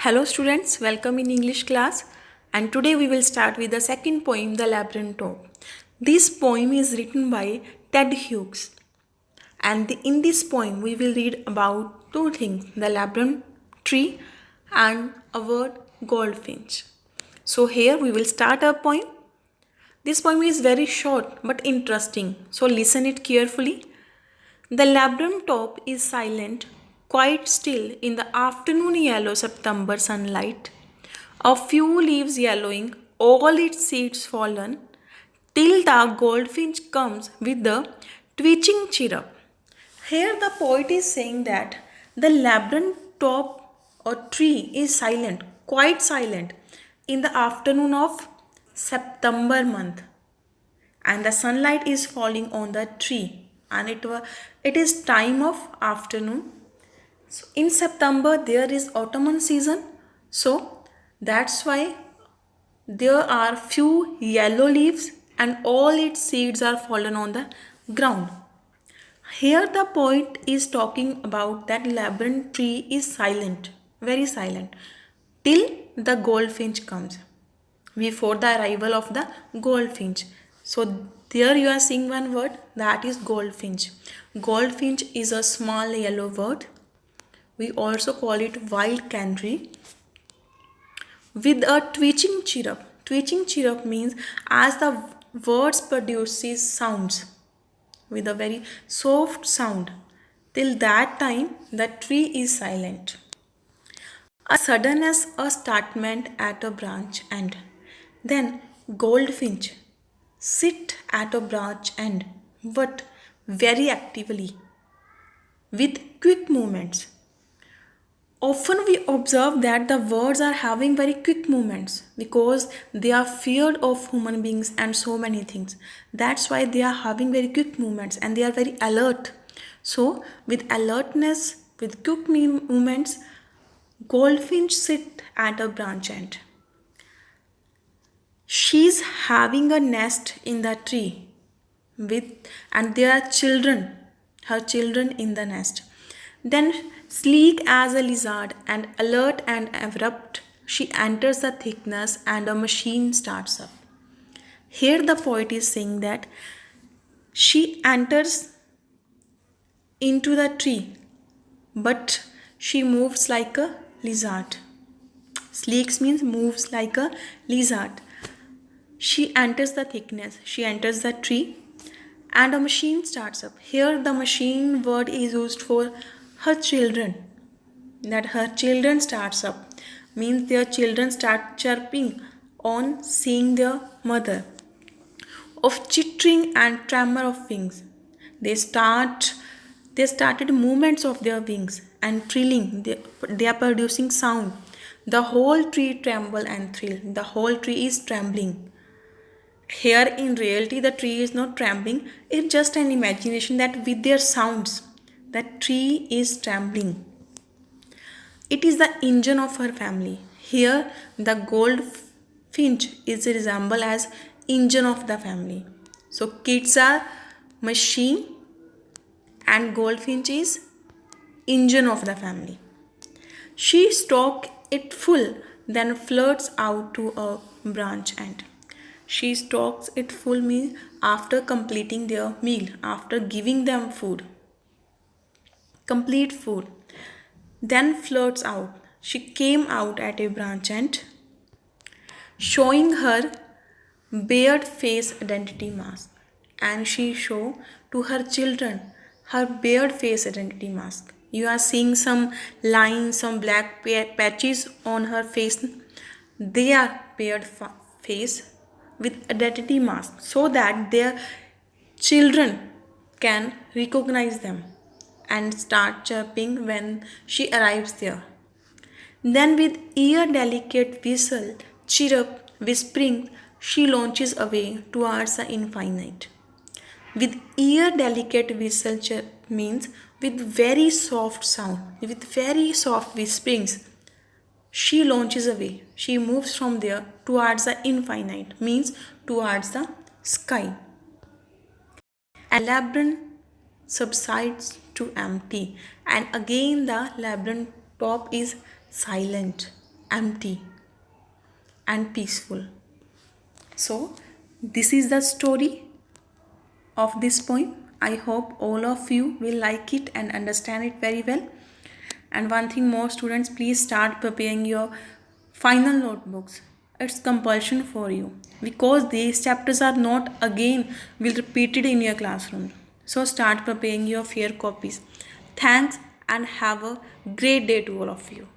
Hello students, welcome in English class, and today we will start with the second poem, The Labyrinth Top. This poem is written by Ted Hughes, and in this poem we will read about two things, the labyrinth tree and a word goldfinch. So here we will start our poem. This poem is very short but interesting, so listen it carefully. The labyrinth top is silent, quite still in the afternoon yellow September sunlight. A few leaves yellowing, all its seeds fallen, till the goldfinch comes with the twitching chirrup. Here the poet is saying that the labyrinth top or tree is silent, quite silent, in the afternoon of September month, and the sunlight is falling on the tree, and it is time of afternoon. So in September there is autumn season, so that's why there are few yellow leaves and all its seeds are fallen on the ground. Here the poet is talking about that labyrinth tree is silent, very silent, till the goldfinch comes, before the arrival of the goldfinch. So there you are seeing one word, that is goldfinch. Goldfinch is a small yellow bird. We also call it wild canary with a twitching chirrup. Twitching chirrup means as the words produces sounds with a very soft sound. Till that time the tree is silent. A sudden as a startment at a branch end. Then goldfinch sit at a branch end, but very actively, with quick movements. Often we observe that the birds are having very quick movements because they are feared of human beings and so many things. That's why they are having very quick movements and they are very alert. So with alertness, with quick movements, goldfinch sit at a branch end. She's having a nest in the tree with, and there are children, her children in the nest. Then sleek as a lizard and alert and abrupt, she enters the thickness and a machine starts up. Here the poet is saying that she enters into the tree, but she moves like a lizard. Sleek means moves like a lizard. She enters the thickness, she enters the tree, and a machine starts up. Here, the machine word is used for her children. That her children starts up means their children start chirping on seeing their mother. Of chittering and tremor of wings, they started movements of their wings and trilling. They are producing sound. The whole tree tremble and thrill. The whole tree is trembling. Here in reality the tree is not trembling, it's just an imagination that with their sounds that tree is trembling. It is the engine of her family. Here the goldfinch is resembled as engine of the family. So kids are machine and goldfinch is engine of the family. She stalks it full, then flirts out to a branch end. She stalks it full meal after completing their meal, after giving them food, complete food. Then flirts out. She came out at a branch end, showing her bared face identity mask, and she show to her children her bared face identity mask. You are seeing some lines, some black patches on her face. They are bared face with identity mask so that their children can recognize them and start chirping when she arrives there. Then, with ear delicate whistle, chirrup, whispering, she launches away towards the infinite. With ear delicate whistle chirp means with very soft sound, with very soft whisperings, she launches away. She moves from there towards the infinite, means towards the sky. And labyrinth subsides to empty, and again the labyrinth top is silent. empty and peaceful. So, this is the story of this poem. I hope all of you will like it and understand it very well. And one thing more, students, please start preparing your final notebooks. It's compulsion for you because these chapters are not again will repeated in your classroom. So start preparing your fair copies. Thanks and have a great day to all of you.